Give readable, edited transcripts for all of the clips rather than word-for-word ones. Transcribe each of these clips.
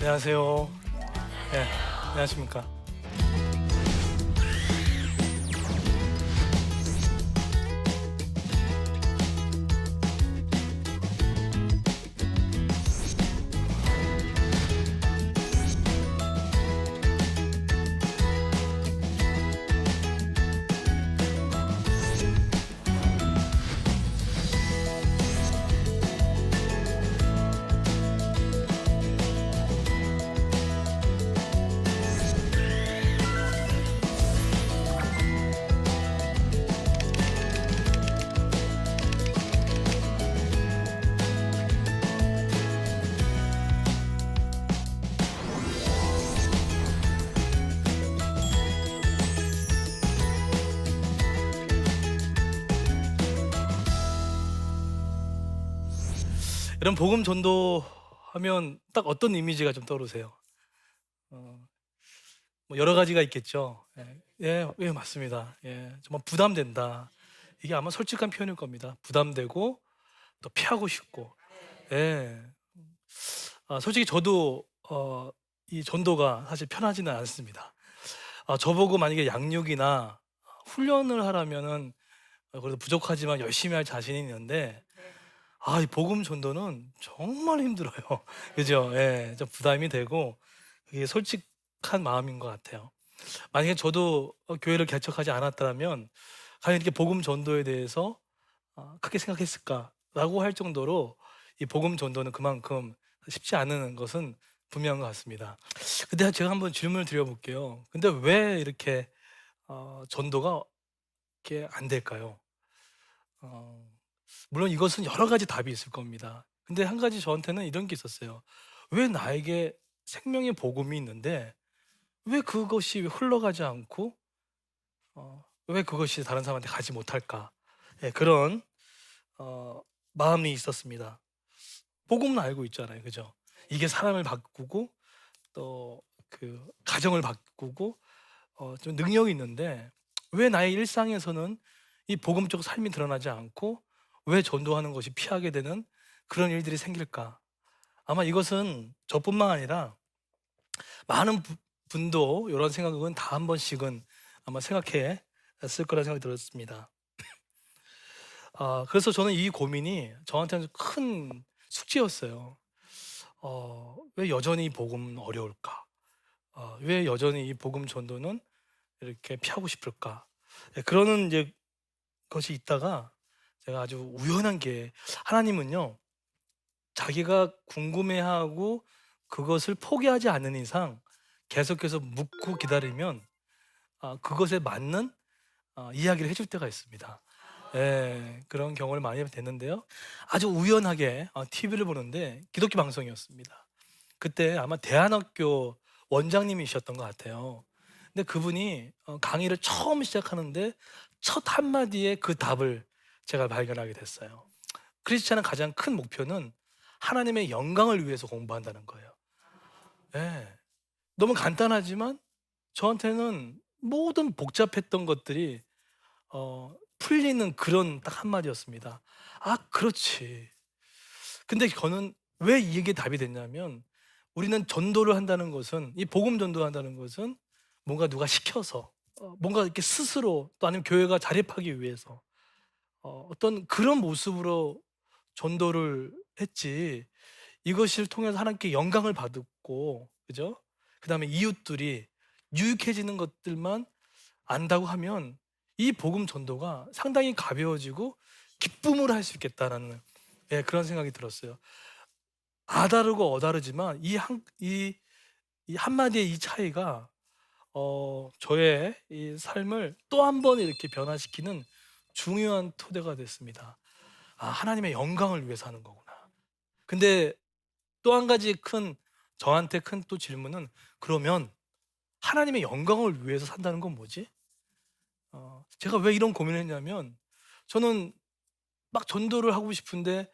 안녕하세요. 네, 안녕하십니까. 이런 복음 전도하면 딱 어떤 이미지가 좀 떠오르세요? 어, 뭐 여러 가지가 있겠죠. 예, 예, 예, 맞습니다. 예, 정말 부담된다. 이게 아마 솔직한 표현일 겁니다. 부담되고 또 피하고 싶고. 예, 솔직히 저도 이 전도가 사실 편하지는 않습니다. 저보고 만약에 양육이나 훈련을 하라면은 그래도 부족하지만 열심히 할 자신이 있는데 이 복음 전도는 정말 힘들어요. 그죠? 예, 좀 부담이 되고 그게 솔직한 마음인 것 같아요. 만약에 저도 교회를 개척하지 않았더라면 과연 이렇게 복음 전도에 대해서 크게 생각했을까라고 할 정도로 이 복음 전도는 그만큼 쉽지 않은 것은 분명한 것 같습니다. 근데 제가 한번 질문을 드려볼게요. 근데 왜 이렇게 전도가 이렇게 안 될까요? 어, 물론 이것은 여러 가지 답이 있을 겁니다. 근데 한 가지 저한테는 이런 게 있었어요. 왜 나에게 생명의 복음이 있는데 왜 그것이 흘러가지 않고 왜 그것이 다른 사람한테 가지 못할까? 예, 그런 어, 마음이 있었습니다. 복음은 알고 있잖아요, 그죠? 이게 사람을 바꾸고 또 그 가정을 바꾸고 좀 능력이 있는데 왜 나의 일상에서는 이 복음적 삶이 드러나지 않고 왜 전도하는 것이 피하게 되는 그런 일들이 생길까? 아마 이것은 저뿐만 아니라 많은 분도 이런 생각은 다 한 번씩은 아마 생각해 쓸 거라 생각이 들었습니다. 그래서 저는 이 고민이 저한테는 큰 숙제였어요. 왜 여전히 복음은 어려울까? 왜 여전히 이 복음 전도는 이렇게 피하고 싶을까? 예, 그러는 이제 것이 있다가 제가 아주 우연한 게 하나님은요 자기가 궁금해하고 그것을 포기하지 않는 이상 계속해서 묻고 기다리면 그것에 맞는 이야기를 해줄 때가 있습니다. 예, 그런 경험을 많이 됐는데요. 아주 우연하게 TV를 보는데 기독교 방송이었습니다. 그때 아마 대안학교 원장님이셨던 것 같아요. 근데 그분이 강의를 처음 시작하는데 첫 한마디에 그 답을 제가 발견하게 됐어요. 크리스찬의 가장 큰 목표는 하나님의 영광을 위해서 공부한다는 거예요. 예. 너무 간단하지만 저한테는 모든 복잡했던 것들이 풀리는 그런 딱 한마디였습니다. 그렇지. 근데 저는 왜 이게 답이 됐냐면 우리는 전도를 한다는 것은 이 복음 전도한다는 것은 뭔가 누가 시켜서 뭔가 이렇게 스스로 또 아니면 교회가 자립하기 위해서 어떤 그런 모습으로 전도를 했지 이것을 통해서 하나님께 영광을 받고 그죠? 그다음에 이웃들이 유익해지는 것들만 안다고 하면 이 복음 전도가 상당히 가벼워지고 기쁨으로 할 수 있겠다라는 예, 그런 생각이 들었어요. 아다르고 어다르지만 이 한마디의 이 차이가 저의 이 삶을 또 한 번 이렇게 변화시키는 중요한 토대가 됐습니다. 하나님의 영광을 위해서 하는 거구나. 근데 또 한 가지 저한테 큰 또 질문은 그러면 하나님의 영광을 위해서 산다는 건 뭐지? 제가 왜 이런 고민을 했냐면 저는 막 전도를 하고 싶은데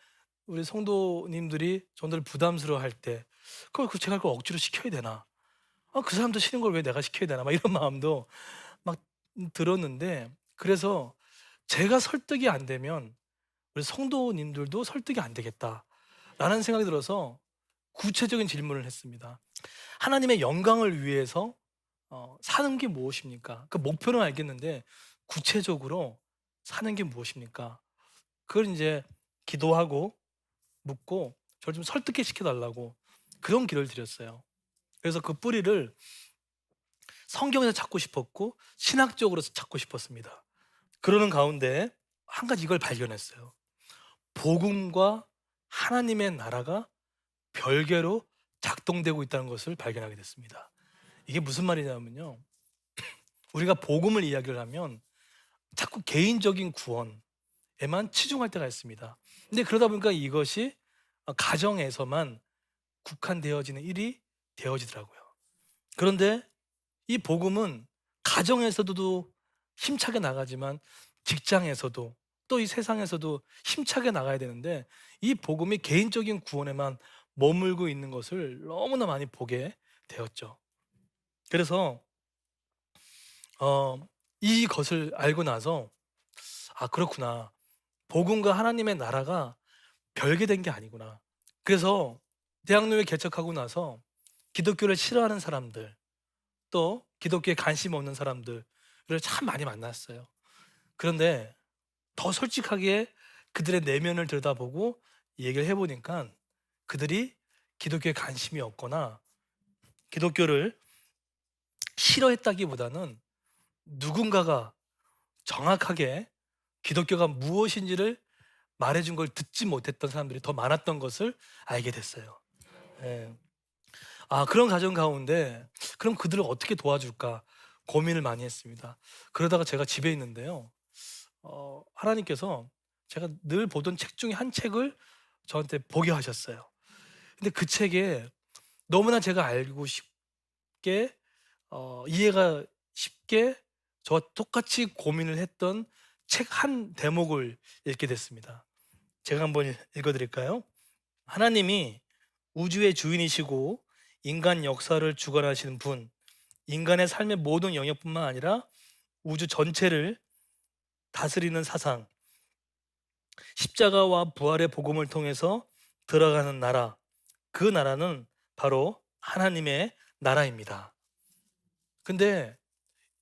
우리 성도님들이 전도를 부담스러워할 때 제가 그걸 억지로 시켜야 되나? 그 사람도 싫은 걸 왜 내가 시켜야 되나? 막 이런 마음도 막 들었는데 그래서 제가 설득이 안 되면 우리 성도님들도 설득이 안 되겠다라는 생각이 들어서 구체적인 질문을 했습니다. 하나님의 영광을 위해서 사는 게 무엇입니까? 그 목표는 알겠는데 구체적으로 사는 게 무엇입니까? 그걸 이제 기도하고 묻고 저를 좀 설득해 시켜 달라고 그런 기도를 드렸어요. 그래서 그 뿌리를 성경에서 찾고 싶었고 신학적으로 찾고 싶었습니다. 그러는 가운데 한 가지 이걸 발견했어요. 복음과 하나님의 나라가 별개로 작동되고 있다는 것을 발견하게 됐습니다. 이게 무슨 말이냐면요. 우리가 복음을 이야기를 하면 자꾸 개인적인 구원에만 치중할 때가 있습니다. 근데 그러다 보니까 이것이 가정에서만 국한되어지는 일이 되어지더라고요. 그런데 이 복음은 가정에서도 힘차게 나가지만 직장에서도 또 이 세상에서도 힘차게 나가야 되는데 이 복음이 개인적인 구원에만 머물고 있는 것을 너무나 많이 보게 되었죠. 그래서 어 이것을 알고 나서 '아 그렇구나. 복음과 하나님의 나라가 별개된 게 아니구나.' 그래서 대학로에 개척하고 나서 기독교를 싫어하는 사람들 또 기독교에 관심 없는 사람들을 참 많이 만났어요. 그런데 더 솔직하게 그들의 내면을 들여다보고 얘기를 해 보니까 그들이 기독교에 관심이 없거나 기독교를 싫어했다기보다는 누군가가 정확하게 기독교가 무엇인지를 말해 준 걸 듣지 못했던 사람들이 더 많았던 것을 알게 됐어요. 예. 그런 가정 가운데 '그럼 그들을 어떻게 도와줄까?' 고민을 많이 했습니다. 그러다가 제가 집에 있는데요. 하나님께서 제가 늘 보던 책 중에 한 책을 저한테 보게 하셨어요. 근데 그 책에 너무나 제가 알고 쉽게 이해가 쉽게 저와 똑같이 고민을 했던 책 한 대목을 읽게 됐습니다. 제가 한번 읽어 드릴까요? 하나님이 우주의 주인이시고 인간 역사를 주관하시는 분, 인간의 삶의 모든 영역뿐만 아니라 우주 전체를 다스리는 사상, 십자가와 부활의 복음을 통해서 들어가는 나라, 그 나라는 바로 하나님의 나라입니다. 근데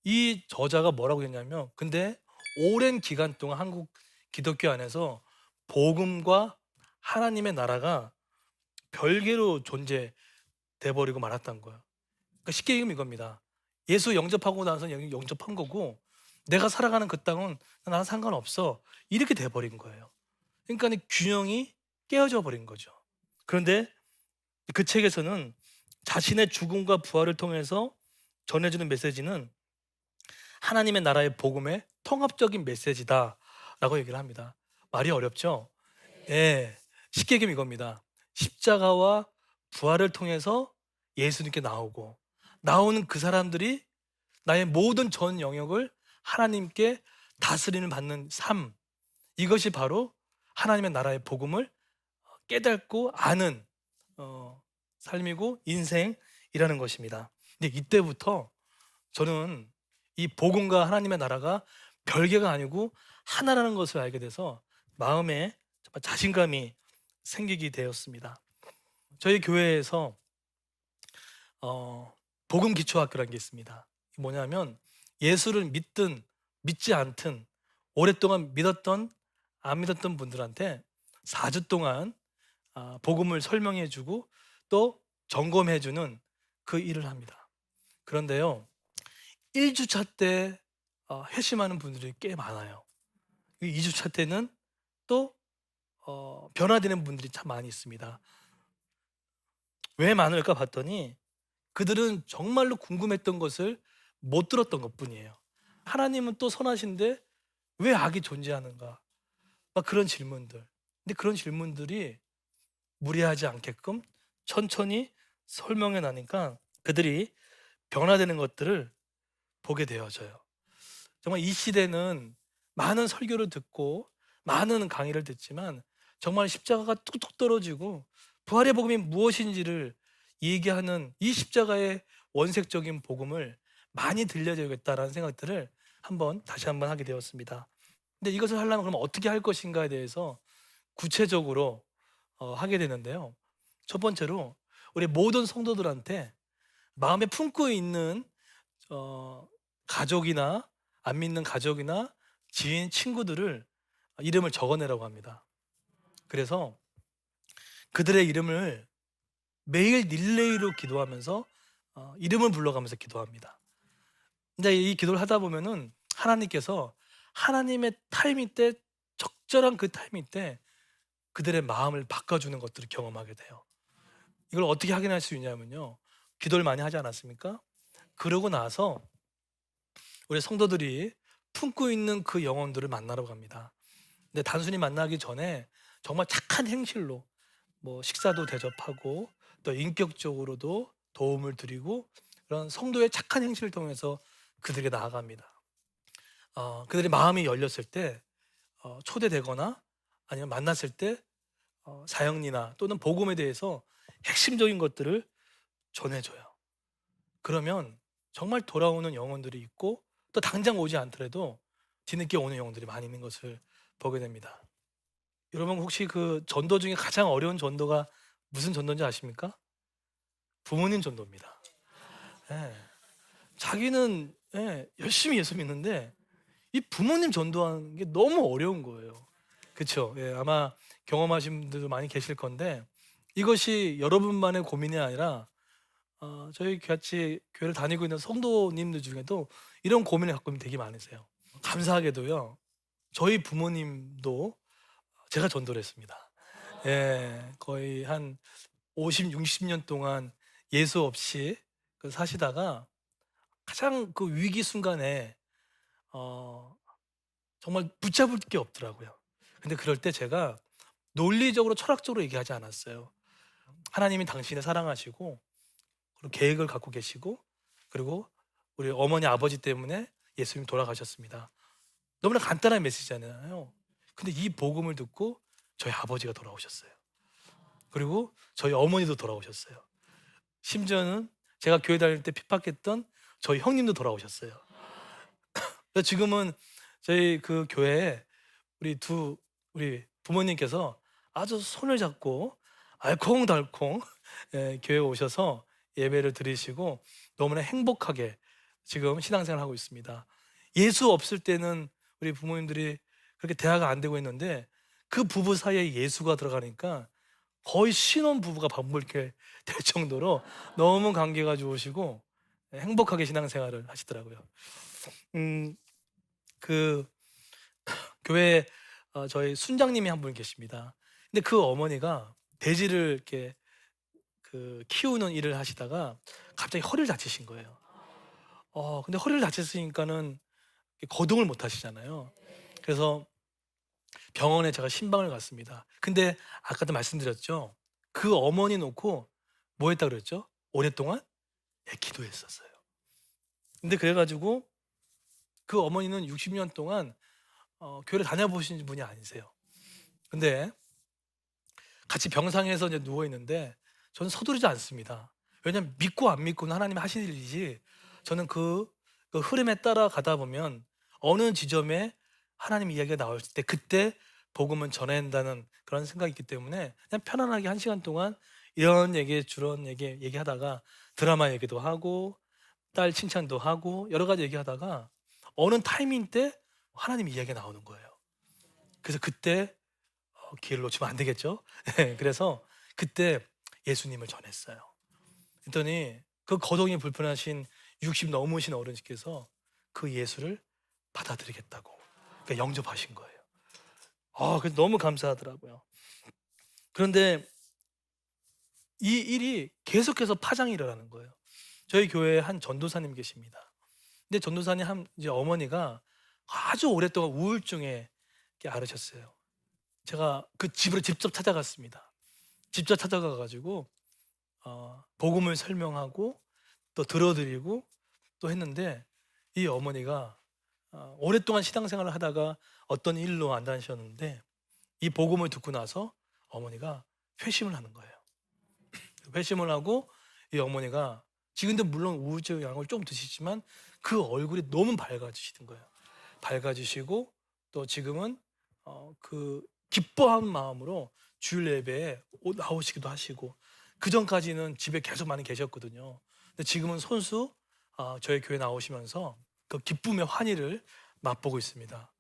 이 저자가 뭐라고 했냐면, 근데 오랜 기간 동안 한국 기독교 안에서 복음과 하나님의 나라가 별개로 존재돼 버리고 말았다는 거예요. 그러니까 쉽게 얘기하면 이겁니다. 예수 영접하고 나서 영접한 거고 내가 살아가는 그 땅은 나랑 상관없어. 이렇게 돼 버린 거예요. 그러니까 이 균형이 깨어져 버린 거죠. 그런데 그 책에서는 자신의 죽음과 부활을 통해서 전해주는 메시지는 하나님의 나라의 복음의 통합적인 메시지다라고 얘기를 합니다. 말이 어렵죠? 예. 쉽게 얘기하면 이겁니다. 십자가와 부활을 통해서 예수님께 나오는 그 사람들이 나의 모든 전 영역을 하나님께 다스리는 받는 삶, 이것이 바로 하나님의 나라의 복음을 깨닫고 아는 삶이고 인생이라는 것입니다. 근데 이때부터 저는 이 복음과 하나님의 나라가 별개가 아니고 하나라는 것을 알게 돼서 마음에 정말 자신감이 생기게 되었습니다. 저희 교회에서 복음 기초학교라는 게 있습니다. 뭐냐면 예수를 믿든 믿지 않든 오랫동안 믿었던 안 믿었던 분들한테 4주 동안 복음을 설명해 주고 또 점검해 주는 그 일을 합니다. 그런데요. 1주차 때 회심하는 분들이 꽤 많아요. 2주차 때는 또 변화되는 분들이 참 많이 있습니다. 왜 많을까 봤더니 그들은 정말로 궁금했던 것을 못 들었던 것뿐이에요. 하나님은 또 선하신데 왜 악이 존재하는가? 막 그런 질문들. 근데 그런 질문들이 무리하지 않게끔 천천히 설명해 나니까 그들이 변화되는 것들을 보게 되어져요. 정말 이 시대는 많은 설교를 듣고 많은 강의를 듣지만 정말 십자가가 뚝뚝 떨어지고 부활의 복음이 무엇인지를 얘기하는 이 십자가의 원색적인 복음을 많이 들려줘야겠다라는 생각들을 다시 한번 하게 되었습니다. 근데 이것을 하려면 그럼 어떻게 할 것인가에 대해서 구체적으로 하게 되는데요. 첫 번째로 우리 모든 성도들한테 마음에 품고 있는 어 가족이나 안 믿는 가족이나 지인, 친구들을 이름을 적어내라고 합니다. 그래서 그들의 이름을 매일 릴레이로 기도하면서 이름을 불러가면서 기도합니다. 근데 이 기도를 하다 보면은 하나님께서 하나님의 타이밍 때, 적절한 그 타이밍 때 그들의 마음을 바꿔주는 것들을 경험하게 돼요. 이걸 어떻게 확인할 수 있냐면요, 기도를 많이 하지 않았습니까? 그러고 나서 우리 성도들이 품고 있는 그 영혼들을 만나러 갑니다. 근데 단순히 만나기 전에 정말 착한 행실로 뭐 식사도 대접하고 또 인격적으로도 도움을 드리고, 그런 성도의 착한 행실을 통해서 그들에게 나아갑니다. 그들의 마음이 열렸을 때 초대되거나 아니면 만났을 때 사형리나 또는 복음에 대해서 핵심적인 것들을 전해줘요. 그러면 정말 돌아오는 영혼들이 있고, 또 당장 오지 않더라도 뒤늦게 오는 영혼들이 많이 있는 것을 보게 됩니다. 여러분 혹시 그 전도 중에 가장 어려운 전도가 무슨 전도인지 아십니까? 부모님 전도입니다. 예. 자기는 열심히 예수 믿는데 이 부모님 전도하는 게 너무 어려운 거예요. 그쵸? 예, 아마 경험하신 분들도 많이 계실 건데, 이것이 여러분만의 고민이 아니라 저희 같이 교회를 다니고 있는 성도님들 중에도 이런 고민을 갖고 있는 되게 많으세요. 감사하게도요, 저희 부모님도 제가 전도를 했습니다. 예, 거의 한 50, 60년 동안 예수 없이 사시다가 가장 그 위기 순간에 어, 정말 붙잡을 게 없더라고요. 근데 그럴 때 제가 논리적으로 철학적으로 얘기하지 않았어요. 하나님이 당신을 사랑하시고 그리고 계획을 갖고 계시고, 그리고 우리 어머니 아버지 때문에 예수님이 돌아가셨습니다. 너무나 간단한 메시지잖아요. 근데 이 복음을 듣고 저희 아버지가 돌아오셨어요. 그리고 저희 어머니도 돌아오셨어요. 심지어는 제가 교회 다닐 때 핍박했던 저희 형님도 돌아오셨어요. 그래서 지금은 저희 그 교회에 우리 부모님께서 아주 손을 잡고 알콩달콩 교회에 오셔서 예배를 드리시고 너무나 행복하게 지금 신앙생활을 하고 있습니다. 예수 없을 때는 우리 부모님들이 그렇게 대화가 안 되고 있는데, 그 부부 사이에 예수가 들어가니까 거의 신혼 부부가 반복이 될 정도로 너무 관계가 좋으시고 행복하게 신앙생활을 하시더라고요. 음, 그 교회에 저희 순장님이 한 분 계십니다. 근데 그 어머니가 돼지를 이렇게 키우는 일을 하시다가 갑자기 허리를 다치신 거예요. 근데 허리를 다쳤으니까는 거동을 못 하시잖아요. 그래서 병원에 제가 신방을 갔습니다. 근데 아까도 말씀드렸죠. 그 어머니 놓고 뭐 했다 그랬죠? 오랫동안 기도했었어요. 근데 그래가지고 그 어머니는 60년 동안 교회를 다녀보신 분이 아니세요. 근데 같이 병상에서 이제 누워 있는데 저는 서두르지 않습니다. 왜냐하면 믿고 안 믿고는 하나님이 하시는 일이지, 저는 그 흐름에 따라가다 보면 어느 지점에 하나님 이야기가 나올 때 그때 복음은 전해야 한다는 그런 생각이 있기 때문에 그냥 편안하게 1시간 동안 이런 얘기 저런 얘기하다가 드라마 얘기도 하고 딸 칭찬도 하고 여러 가지 얘기하다가 어느 타이밍 때 하나님 이야기가 나오는 거예요. 그래서 그때 기회를 놓치면 안 되겠죠. 그래서 그때 예수님을 전했어요. 그랬더니 그 거동이 불편하신 60 넘으신 어른께서 그 예수를 받아들이겠다고, 그러니까 영접하신 거예요. 그래서 너무 감사하더라고요. 그런데 이 일이 계속해서 파장이 일어나는 거예요. 저희 교회에 한 전도사님 계십니다. 근데 전도사님 이제 어머니가 아주 오랫동안 우울증에 앓으셨어요. 제가 그 집으로 직접 찾아갔습니다. 직접 찾아가 가지고 복음을 설명하고 또 들어드리고 또 했는데, 이 어머니가 오랫동안 신앙생활을 하다가 어떤 일로 안 다니셨는데 이 복음을 듣고 나서 어머니가 회심을 하는 거예요. 회심을 하고 이 어머니가 지금도 물론 우울증 약을 좀 드시지만 그 얼굴이 너무 밝아지시는 거예요. 밝아지시고 또 지금은 그 기뻐하는 마음으로 주일 예배에 나오시기도 하시고, 그전까지는 집에 계속 많이 계셨거든요. 근데 지금은 손수 저희 교회 나오시면서 그 기쁨의 환희를 맛보고 있습니다.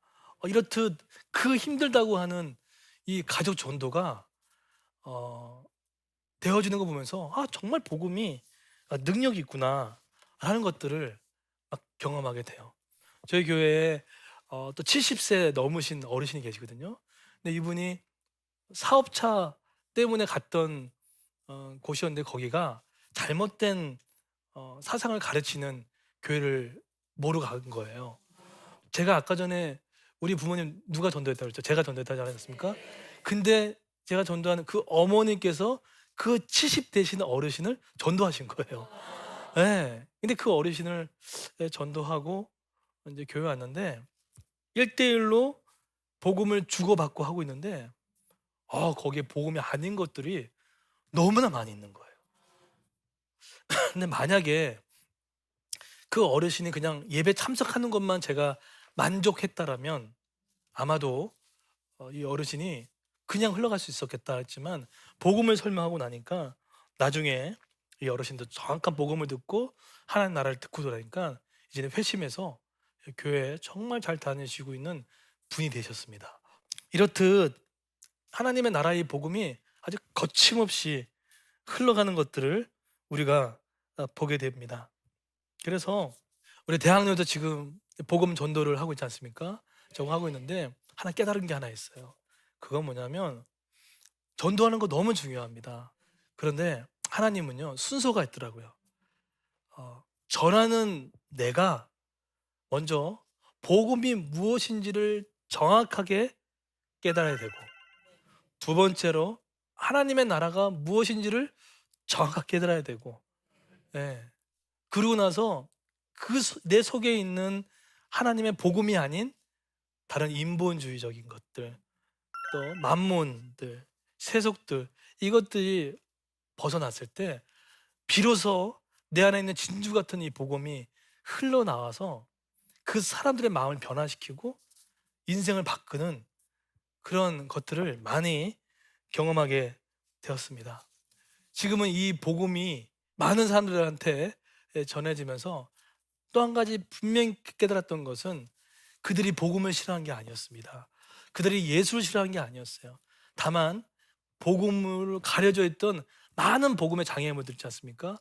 이렇듯 그 힘들다고 하는 이 가족 전도가 어 되어지는 거 보면서 정말 복음이 능력이 있구나 하는 것들을 막 경험하게 돼요. 저희 교회에 또 70세 넘으신 어르신이 계시거든요. 근데 이분이 사업차 때문에 갔던 곳이었는데, 거기가 잘못된 사상을 가르치는 교회를 모르고 간 거예요. 제가 아까 전에 우리 부모님 누가 전도했다고 그랬죠? 제가 전도했다지 않았습니까? 근데 제가 전도하는 그 어머니께서 그 70 되신 어르신을 전도하신 거예요. 예. 근데 그 어르신을 전도하고 이제 교회 왔는데 1대1로 복음을 주고받고 하고 있는데, 거기에 복음이 아닌 것들이 너무나 많이 있는 거예요. 근데 만약에 그 어르신이 그냥 예배 참석하는 것만 제가 만족했다라면 아마도 이 어르신이 그냥 흘러갈 수 있었겠다 했지만, 복음을 설명하고 나니까 나중에 이 어르신도 정확한 복음을 듣고 하나님 나라를 듣고 돌아니까 이제는 회심해서 교회에 정말 잘 다니시고 있는 분이 되셨습니다. 이렇듯 하나님의 나라의 복음이 아주 거침없이 흘러가는 것들을 우리가 보게 됩니다. 그래서 우리 대학로에도 지금 복음 전도를 하고 있지 않습니까? 적용하고 있는데 하나 깨달은 게 하나 있어요. 그건 뭐냐면, 전도하는 거 너무 중요합니다. 그런데 하나님은요, 순서가 있더라고요. 전하는 내가 먼저 복음이 무엇인지를 정확하게 깨달아야 되고, 두 번째로 하나님의 나라가 무엇인지를 정확하게 깨달아야 되고, 예. 그러고 나서 내 속에 있는 하나님의 복음이 아닌 다른 인본주의적인 것들, 또 만몬들, 세속들, 이것들이 벗어났을 때 비로소 내 안에 있는 진주 같은 이 복음이 흘러나와서 그 사람들의 마음을 변화시키고 인생을 바꾸는 그런 것들을 많이 경험하게 되었습니다. 지금은 이 복음이 많은 사람들한테 전해지면서 또 한 가지 분명히 깨달았던 것은, 그들이 복음을 싫어한 게 아니었습니다. 그들이 예수를 싫어한 게 아니었어요. 다만 복음을 가려져 있던 많은 복음의 장애물들 있지 않습니까?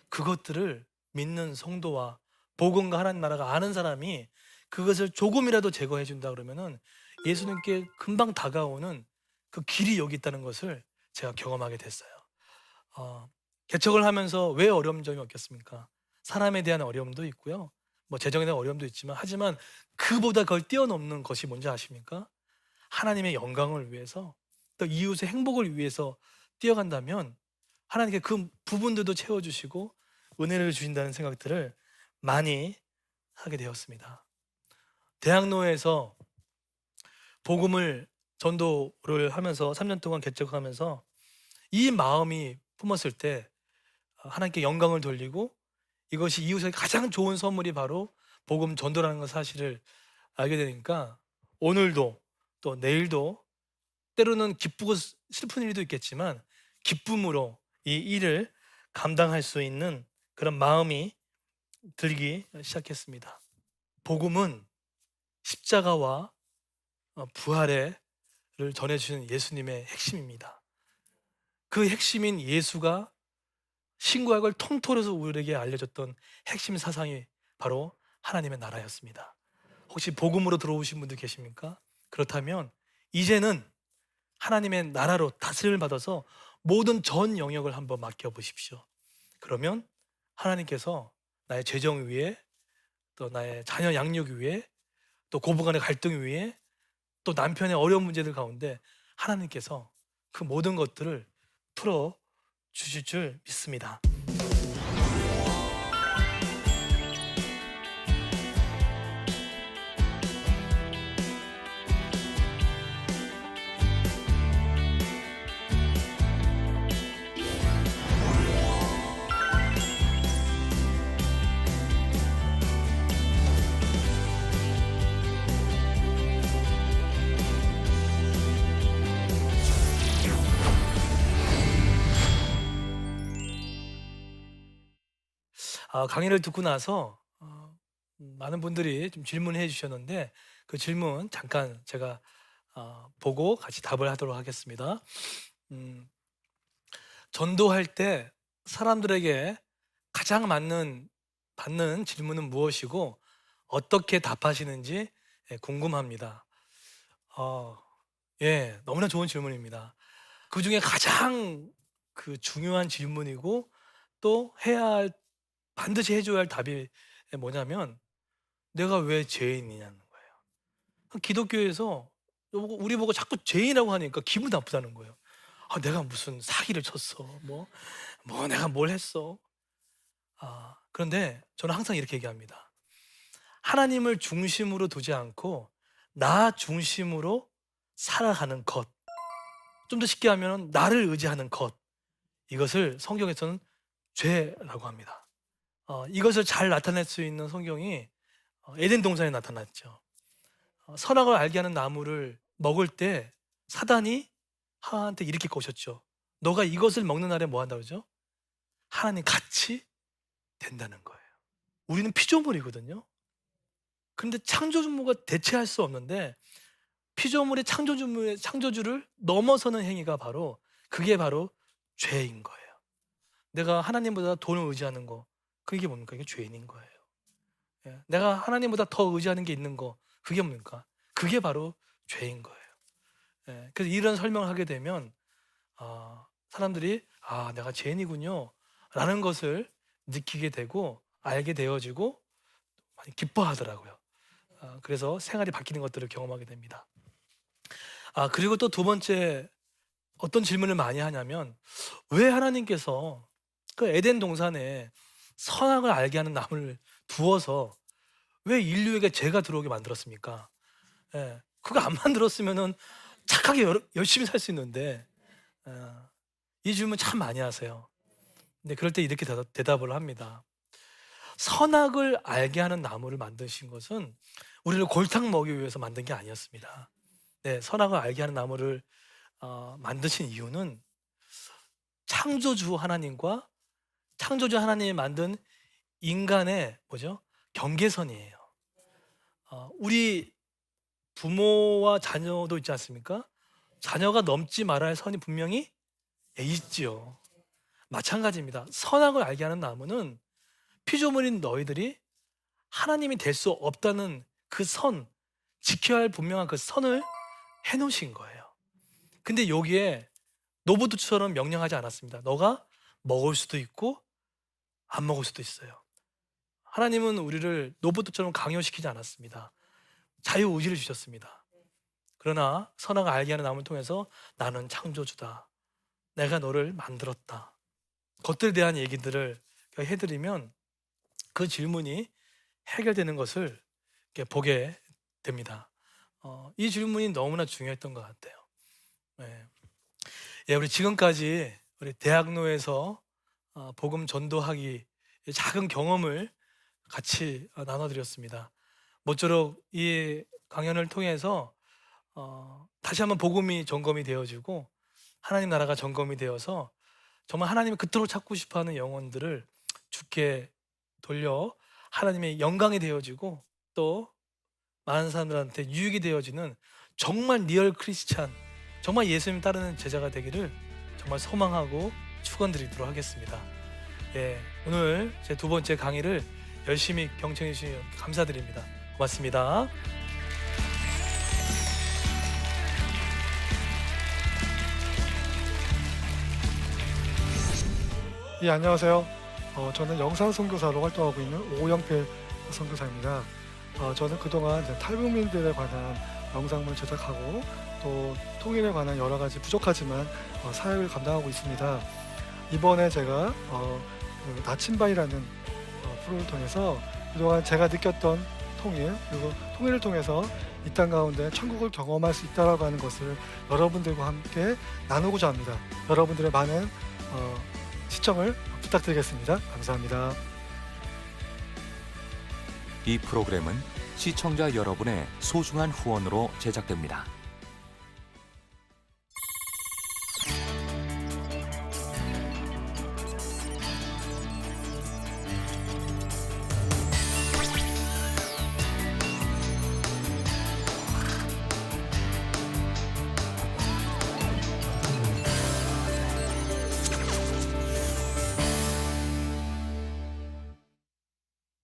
그것들을 믿는 성도와 복음과 하나님 나라가 아는 사람이 그것을 조금이라도 제거해 준다 그러면은 예수님께 금방 다가오는 그 길이 여기 있다는 것을 제가 경험하게 됐어요. 개척을 하면서 왜 어려운 점이 없겠습니까? 사람에 대한 어려움도 있고요, 뭐 재정에 대한 어려움도 있지만, 하지만 그보다 그걸 뛰어넘는 것이 뭔지 아십니까? 하나님의 영광을 위해서, 또 이웃의 행복을 위해서 뛰어간다면 하나님께 그 부분들도 채워주시고 은혜를 주신다는 생각들을 많이 하게 되었습니다. 대학로에서 복음을 전도를 하면서 3년 동안 개척하면서 이 마음이 품었을 때 하나님께 영광을 돌리고, 이것이 이웃에게 가장 좋은 선물이 바로 복음 전도라는 것 사실을 알게 되니까, 오늘도 또 내일도 때로는 기쁘고 슬픈 일도 있겠지만 기쁨으로 이 일을 감당할 수 있는 그런 마음이 들기 시작했습니다. 복음은 십자가와 부활을 전해주시는 예수님의 핵심입니다. 그 핵심인 예수가 신구약을 걸 통틀어서 우리에게 알려줬던 핵심 사상이 바로 하나님의 나라였습니다. 혹시 복음으로 들어오신 분들 계십니까? 그렇다면 이제는 하나님의 나라로 다스림을 받아서 모든 전 영역을 한번 맡겨보십시오. 그러면 하나님께서 나의 재정 위에, 또 나의 자녀 양육 위에, 또 고부간의 갈등 위에, 또 남편의 어려운 문제들 가운데 하나님께서 그 모든 것들을 풀어 주실 줄 믿습니다. 강의를 듣고 나서 많은 분들이 좀 질문해 주셨는데 그 질문 잠깐 제가 보고 같이 답을 하도록 하겠습니다. 음, 전도할 때 사람들에게 가장 받는 질문은 무엇이고 어떻게 답하시는지 궁금합니다. 어, 예, 너무나 좋은 질문입니다. 그 중에 가장 그 중요한 질문이고 또 반드시 해줘야 할 답이 뭐냐면 내가 왜 죄인이냐는 거예요. 기독교에서 우리 보고 자꾸 죄인이라고 하니까 기분 나쁘다는 거예요. 내가 무슨 사기를 쳤어. 뭐 내가 뭘 했어. 그런데 저는 항상 이렇게 얘기합니다. 하나님을 중심으로 두지 않고 나 중심으로 살아가는 것. 좀 더 쉽게 하면 나를 의지하는 것. 이것을 성경에서는 죄라고 합니다. 이것을 잘 나타낼 수 있는 성경이 에덴 동산에 나타났죠. 선악을 알게 하는 나무를 먹을 때 사단이 하와한테 이렇게 꼬셨죠. 너가 이것을 먹는 날에 뭐 한다고 그러죠? 하나님 같이 된다는 거예요. 우리는 피조물이거든요. 그런데 창조주가 대체할 수 없는데 피조물의 창조주를 넘어서는 행위가 그게 바로 죄인 거예요. 내가 하나님보다 돈을 의지하는 거, 그게 뭡니까? 이게 죄인인 거예요. 예, 내가 하나님보다 더 의지하는 게 있는 거, 그게 뭡니까? 그게 바로 죄인 거예요. 예, 그래서 이런 설명을 하게 되면 사람들이 내가 죄인이군요 라는 것을 느끼게 되고 알게 되어지고 많이 기뻐하더라고요. 그래서 생활이 바뀌는 것들을 경험하게 됩니다. 그리고 또 두 번째 어떤 질문을 많이 하냐면 왜 하나님께서 그 에덴 동산에 선악을 알게 하는 나무를 두어서 왜 인류에게 죄가 들어오게 만들었습니까? 예, 그거 안 만들었으면은 착하게 열심히 살 수 있는데 이 질문 참 많이 하세요. 근데 그럴 때 이렇게 대답을 합니다. 선악을 알게 하는 나무를 만드신 것은 우리를 골탕 먹이기 위해서 만든 게 아니었습니다. 네, 선악을 알게 하는 나무를 만드신 이유는 창조주 하나님이 만든 인간의 경계선이에요. 우리 부모와 자녀도 있지 않습니까? 자녀가 넘지 말아야 할 선이 분명히 있지요. 마찬가지입니다. 선악을 알게 하는 나무는 피조물인 너희들이 하나님이 될 수 없다는 그 지켜야 할 분명한 그 선을 해놓으신 거예요. 근데 여기에 노부두처럼 명령하지 않았습니다. 너가 먹을 수도 있고 안 먹을 수도 있어요. 하나님은 우리를 노부두처럼 강요시키지 않았습니다. 자유의지를 주셨습니다. 그러나 선악을 알게 하는 나무를 통해서 나는 창조주다. 내가 너를 만들었다. 것들에 대한 얘기들을 해드리면 그 질문이 해결되는 것을 보게 됩니다. 이 질문이 너무나 중요했던 것 같아요. 우리 지금까지 우리 대학로에서 복음 전도하기 작은 경험을 같이 나눠드렸습니다. 모쪼록 이 강연을 통해서 다시 한번 복음이 점검이 되어지고 하나님 나라가 점검이 되어서 정말 하나님을 그토록 찾고 싶어하는 영혼들을 주께 돌려 하나님의 영광이 되어지고 또 많은 사람들한테 유익이 되어지는 정말 리얼 크리스찬, 정말 예수님 따르는 제자가 되기를 정말 소망하고 축원드리도록 하겠습니다. 오늘 제 두 번째 강의를 열심히 경청해 주시니 감사드립니다. 고맙습니다. 예, 안녕하세요. 저는 영상 선교사로 활동하고 있는 오영필 선교사입니다. 저는 그동안 탈북민들에 관한 영상물 제작하고 또 통일에 관한 여러 가지 부족하지만 사역을 감당하고 있습니다. 이번에 제가 나침반이라는 프로를 통해서 그동안 제가 느꼈던 통일, 그리고 통일을 통해서 이 땅 가운데 천국을 경험할 수 있다라고 하는 것을 여러분들과 함께 나누고자 합니다. 여러분들의 많은 시청을 부탁드리겠습니다. 감사합니다. 이 프로그램은 시청자 여러분의 소중한 후원으로 제작됩니다.